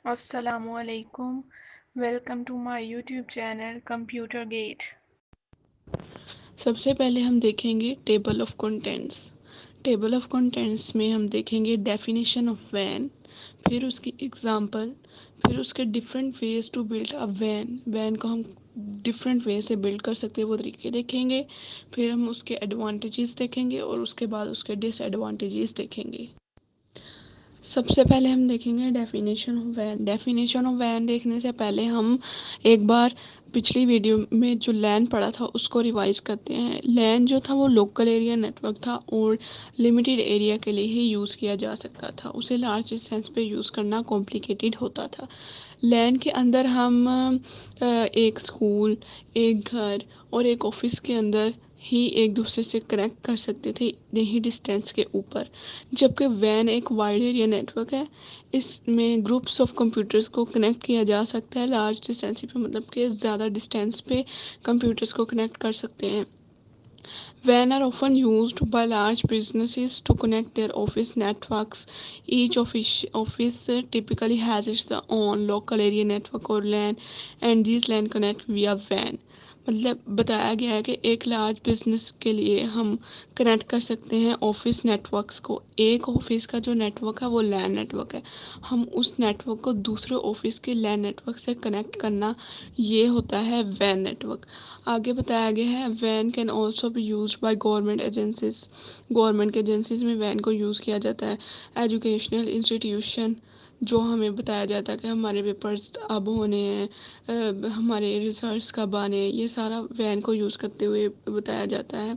Assalamualaikum. Welcome to my YouTube channel Computer Gate. सबसे पहले हम देखेंगे table of contents. Table of contents में हम देखेंगे डेफिनेशन ऑफ वैन, फिर उसकी एग्जांपल, फिर उसके different ways to build a वैन। वैन को हम डिफरेंट वे से बिल्ड कर सकते हैं वो तरीके देखेंगे, फिर हम उसके एडवांटेजेस देखेंगे और उसके बाद उसके डिसएडवांटेजेस देखेंगे। सबसे पहले हम देखेंगे डेफिनेशन ऑफ वैन। डेफिनेशन ऑफ वैन देखने से पहले हम एक बार पिछली वीडियो में जो लैन पढ़ा था उसको रिवाइज करते हैं। लैन जो था वो लोकल एरिया नेटवर्क था और लिमिटेड एरिया के लिए ही यूज़ किया जा सकता था। उसे लार्ज डिस्टेंस पे यूज़ करना कॉम्प्लिकेटेड होता था। लैन के अंदर हम एक स्कूल, एक घर और एक ऑफिस के अंदर ही एक दूसरे से कनेक्ट कर सकते थे इतने ही डिस्टेंस के ऊपर। जबकि वैन एक वाइड एरिया नेटवर्क है, इसमें ग्रुप्स ऑफ कंप्यूटर्स को कनेक्ट किया जा सकता है लार्ज डिस्टेंस पे, मतलब कि ज़्यादा डिस्टेंस पे कंप्यूटर्स को कनेक्ट कर सकते हैं। WAN are often used by large businesses to connect their office networks. Each office typically has its own local area network or LAN, and these LAN connect via WAN. मतलब बताया गया है कि एक लार्ज बिजनेस के लिए हम connect कर सकते हैं ऑफिस नेटवर्क्स को। एक ऑफिस का जो नेटवर्क है वो लैन नेटवर्क है, हम उस नेटवर्क को दूसरे ऑफिस के लैन नेटवर्क से कनेक्ट करना, ये होता है वैन नेटवर्क। आगे बताया गया है वैन can also be use by government agencies. Government के एजेंसीज में वैन को यूज़ किया जाता है। एजुकेशनल इंस्टीट्यूशन, जो हमें बताया जाता है कि हमारे पेपर्स अब होने हैं, हमारे रिजल्ट्स कब आने हैं, ये सारा वैन को यूज़ करते हुए बताया जाता है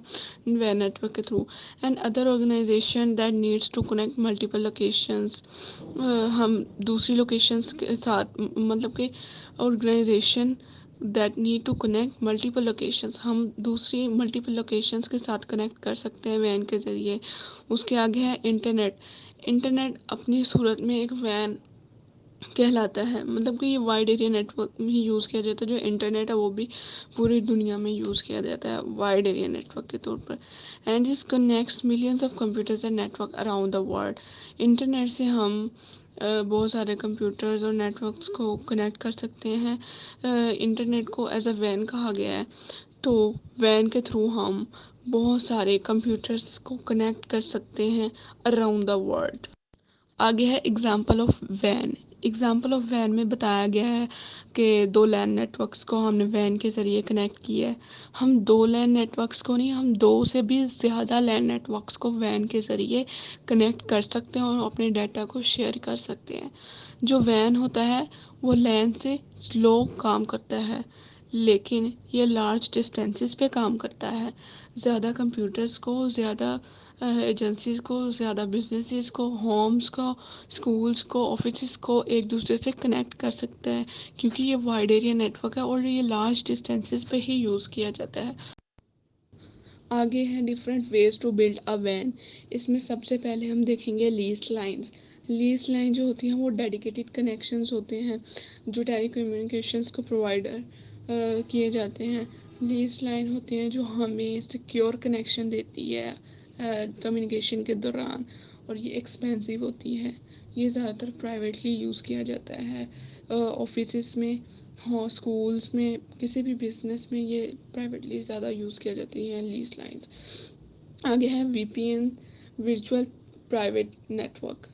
वैन नेटवर्क के through. And other organization that needs to connect multiple locations, हम दूसरी लोकेशंस के साथ, मतलब कि organization that need to connect multiple locations, हम दूसरी मल्टीपल लोकेशंस के साथ कनेक्ट कर सकते हैं वैन के ज़रिए। उसके आगे है इंटरनेट। इंटरनेट अपनी सूरत में एक वैन कहलाता है, मतलब कि ये वाइड एरिया नेटवर्क में ही यूज़ किया जाता है। जो इंटरनेट है वो भी पूरी दुनिया में यूज़ किया जाता है वाइड एरिया नेटवर्क के तौर पर। And this connects millions of computers and network around the world. Internet से हम बहुत सारे कंप्यूटर्स और नेटवर्क्स को कनेक्ट कर सकते हैं। इंटरनेट को एज अ वैन कहा गया है, तो वैन के थ्रू हम बहुत सारे कंप्यूटर्स को कनेक्ट कर सकते हैं अराउंड द वर्ल्ड। आगे है एग्जाम्पल ऑफ वैन। एग्जाम्पल ऑफ वैन में बताया गया है कि दो लैन नेटवर्क्स को हमने वैन के ज़रिए कनेक्ट किया है। हम दो लैन नेटवर्क्स को नहीं, हम दो से भी ज़्यादा लैन नेटवर्क्स को वैन के ज़रिए कनेक्ट कर सकते हैं और अपने डाटा को शेयर कर सकते हैं। जो वैन होता है वो लैन से स्लो काम करता है, लेकिन ये लार्ज डिस्टेंसेस पे काम करता है। ज़्यादा कंप्यूटर्स को, ज़्यादा एजेंसीज़ को, ज़्यादा बिजनेसेस को, होम्स को, स्कूल्स को, ऑफिस को एक दूसरे से कनेक्ट कर सकता है, क्योंकि ये वाइड एरिया नेटवर्क है और ये लार्ज डिस्टेंसेस पे ही यूज़ किया जाता है। आगे है different ways to build a वैन। इसमें सबसे पहले हम देखेंगे लीज लाइंस। लीज लाइन जो होती हैं वो डेडिकेटेड कनेक्शंस होते हैं जो टेली कम्युनिकेशंस को प्रोवाइडर किए जाते हैं। लीज लाइन होती हैं जो हमें सिक्योर कनेक्शन देती है कम्युनिकेशन के दौरान, और ये एक्सपेंसिव होती है। ये ज़्यादातर प्राइवेटली यूज़ किया जाता है ऑफिस में, हाँ स्कूल्स में, किसी भी बिजनेस में ये प्राइवेटली ज़्यादा यूज़ किया जाती हैं लीज लाइंस। आगे है वीपीएन, वर्चुअल प्राइवेट नेटवर्क।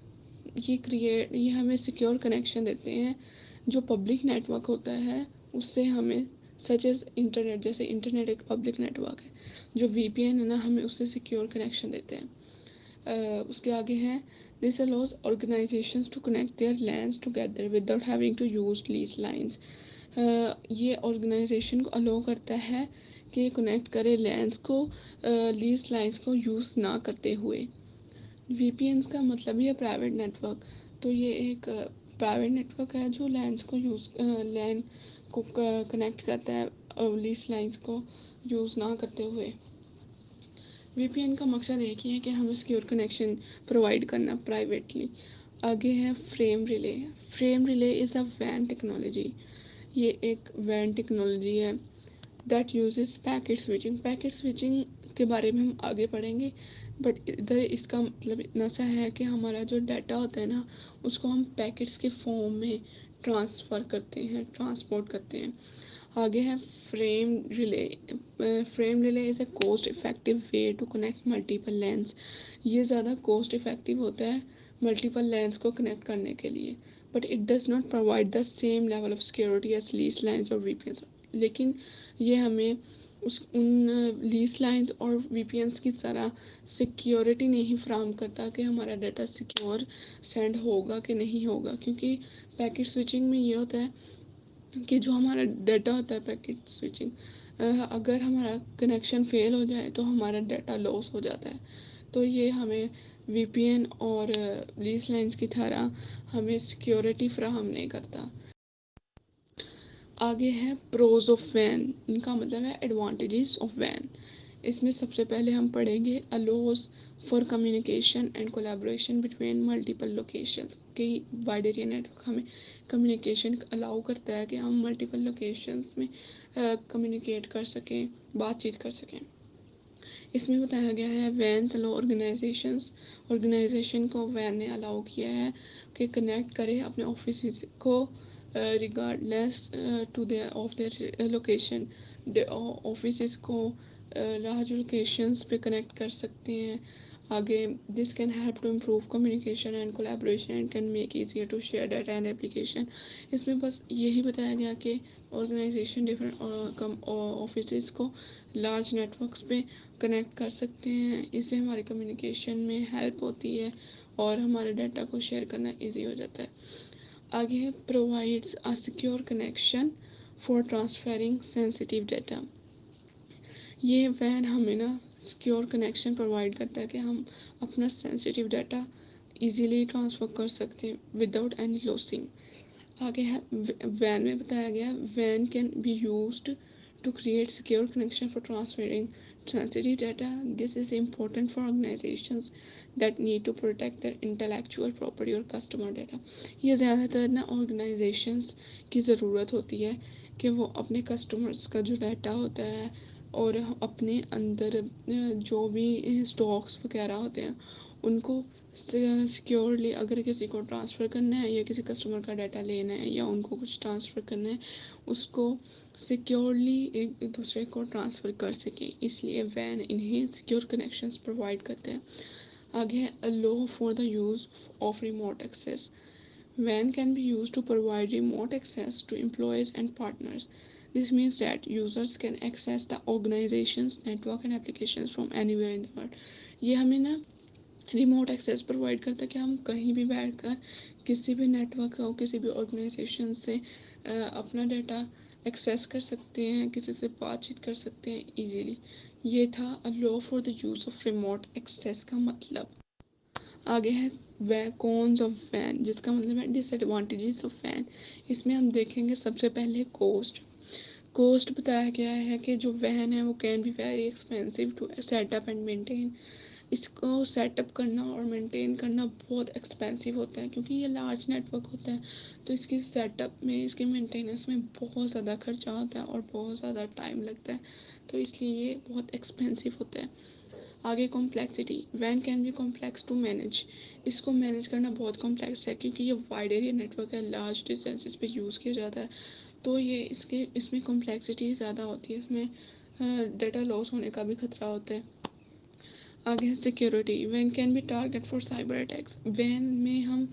ये हमें सिक्योर कनेक्शन देते हैं। जो पब्लिक नेटवर्क होता है उससे हमें, सच एज इंटरनेट, जैसे इंटरनेट एक पब्लिक नेटवर्क है, जो वीपीएन है ना हमें उससे सिक्योर कनेक्शन देते हैं। उसके आगे हैं this allows organizations to connect their LANs together without having to use lease lines. ये ऑर्गेनाइजेशन को अलाउ करता है कि कनेक्ट करे लैंड्स को लीज लाइंस को यूज़ ना करते हुए। वीपीएन्स का मतलब ही है प्राइवेट नेटवर्क, तो ये एक प्राइवेट नेटवर्क है जो लैंड्स को लैंड को कनेक्ट करता है लीज लाइंस को यूज़ ना करते हुए। वीपीएन का मकसद एक ही है कि हमें सिक्योर कनेक्शन प्रोवाइड करना प्राइवेटली। आगे है frame relay. Frame relay is a वैन टेक्नोलॉजी। ये एक वैन टेक्नोलॉजी है that uses packet switching. Packet switching के बारे में हम आगे पढ़ेंगे। बट इधर इसका मतलब इतना सा है कि हमारा जो डाटा होता है ना, उसको हम पैकेट्स के फॉर्म में ट्रांसफ़र करते हैं, ट्रांसपोर्ट करते हैं। आगे है frame relay. Frame relay is a cost effective way to connect multiple LANs. ये ज़्यादा कॉस्ट इफ़ेक्टिव होता है मल्टीपल लैंस को कनेक्ट करने के लिए, but it does not provide the same level of security as lease lines और VPN. लेकिन ये हमें उस उन लीज लाइन्स और वीपीएन्स की तरह सिक्योरिटी नहीं फ्राहम करता कि हमारा डाटा सिक्योर सेंड होगा कि नहीं होगा, क्योंकि पैकेट स्विचिंग में ये होता है कि जो हमारा डाटा होता है पैकेट स्विचिंग, अगर हमारा कनेक्शन फेल हो जाए तो हमारा डाटा लॉस हो जाता है। तो ये हमें वीपीएन और लीज लाइन्स की तरह हमें सिक्योरिटी फ्राहम नहीं करता। आगे है प्रोज ऑफ वैन। इनका मतलब है एडवांटेजेस ऑफ वैन। इसमें सबसे पहले हम पढ़ेंगे allows for communication and collaboration between multiple locations. कि वाइड एरिया नेटवर्क हमें कम्युनिकेशन अलाउ करता है कि हम मल्टीपल लोकेशंस में कम्युनिकेट कर सकें, बातचीत कर सकें। इसमें बताया गया है वैन अलाउ ऑर्गेनाइजेशन को वैन ने अलाउ किया है कि कनेक्ट करें अपने ऑफिस को regardless to their of their location. Office को लार्ज लोकेशंस पे कनेक्ट कर सकते हैं। आगे this can help to improve communication and collaboration and can make easier to share data and application. इसमें बस यही बताया गया कि ऑर्गेनाइजेशन डिफरेंट ऑफिस को लार्ज नेटवर्क्स पे कनेक्ट कर सकते हैं। इससे हमारे कम्युनिकेशन में हेल्प होती है और हमारे डाटा को शेयर करना इजी हो जाता है। आगे है provides a secure connection for transferring sensitive data. ये वैन हमें ना सिक्योर कनेक्शन प्रोवाइड करता है कि हम अपना सेंसिटिव डाटा इजीली ट्रांसफ़र कर सकते हैं विदाउट एनी लॉसिंग। आगे है वैन में बताया गया वैन can be used to create secure connection for transferring sensitive data. This is important for organizations that need to protect their intellectual property और customer data. ये ज़्यादातर ना organizations की ज़रूरत होती है कि वो अपने customers का जो डाटा होता है और अपने अंदर जो भी स्टॉक्स वगैरह होते हैं उनको सिक्योरली, अगर किसी को ट्रांसफ़र करना है या किसी कस्टमर का डाटा लेना है या उनको कुछ ट्रांसफ़र करना है, उसको सिक्योरली एक दूसरे को ट्रांसफ़र कर सके, इसलिए वैन इन्हें सिक्योर कनेक्शंस प्रोवाइड करते हैं। आगे है allow for the use of remote access. WAN can be used to provide remote access to employees and partners. This means that users can access the organization's network and applications from anywhere in the world. ये हमें ना remote access provide करता है कि हम कहीं भी बैठकर किसी भी नेटवर्क और किसी भी ऑर्गेनाइजेशन से अपना डाटा एक्सेस कर सकते हैं, किसी से बातचीत कर सकते हैं इजीली। ये था allow for the use of remote access का मतलब। आगे है वै कॉन्स ऑफ वैन, जिसका मतलब है डिसएडवांटेजेस ऑफ वैन। इसमें हम देखेंगे सबसे पहले कोस्ट। कोस्ट बताया गया है कि जो वैन है वो can be very expensive to set up and maintain. इसको सेटअप करना और मेंटेन करना बहुत एक्सपेंसिव होता है, क्योंकि ये लार्ज नेटवर्क होता है तो इसकी सेटअप में, इसके मेंटेनेंस में बहुत ज़्यादा खर्चा होता है और बहुत ज़्यादा टाइम लगता है, तो इसलिए ये बहुत एक्सपेंसिव होता है। आगे कॉम्प्लेक्सिटी, वैन can be complex to manage. इसको मैनेज करना बहुत कॉम्प्लेक्स है क्योंकि ये वाइड एरिया नेटवर्क है, लार्ज डिस्टेंसेस पे यूज़ किया जाता है, तो ये इसमें कॉम्प्लेक्सिटी ज़्यादा होती है, इसमें डाटा लॉस होने का भी खतरा होता है। आगे है सिक्योरिटी, वैन can be target for cyber attacks. वैन में हम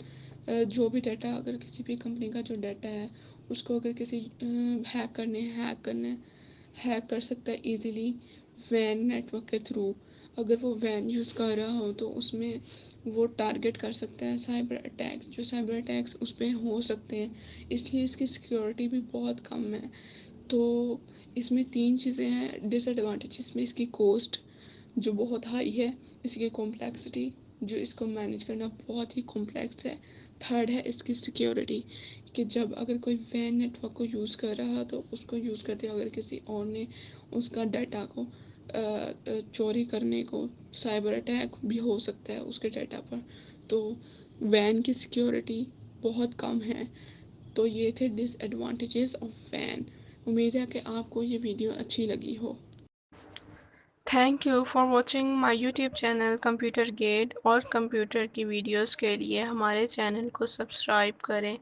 जो भी डाटा, अगर किसी भी कंपनी का जो डाटा है उसको अगर किसी हैक कर सकता है इजीली वैन नेटवर्क के थ्रू। अगर वो वैन यूज़ कर रहा हो तो उसमें वो टारगेट कर सकता है साइबर अटैक्स, जो साइबर अटैक्स उस पर हो सकते हैं, इसलिए इसकी सिक्योरिटी भी बहुत कम है। तो इसमें तीन चीज़ें हैं डिसएडवांटेज, इसमें इसकी कॉस्ट जो बहुत हाई है, इसकी कॉम्प्लेक्सिटी जो इसको मैनेज करना बहुत ही कॉम्प्लेक्स है, थर्ड है इसकी सिक्योरिटी कि जब अगर कोई वैन नेटवर्क को यूज़ कर रहा है तो उसको यूज़ करते अगर किसी और ने उसका डाटा को चोरी करने को, साइबर अटैक भी हो सकता है उसके डाटा पर, तो वैन की सिक्योरिटी बहुत कम है। तो ये थे डिसएडवांटेजेस ऑफ वैन। उम्मीद है कि आपको ये वीडियो अच्छी लगी हो। Thank you for watching my YouTube channel computer gate. और कंप्यूटर की वीडियोस के लिए हमारे चैनल को सब्सक्राइब करें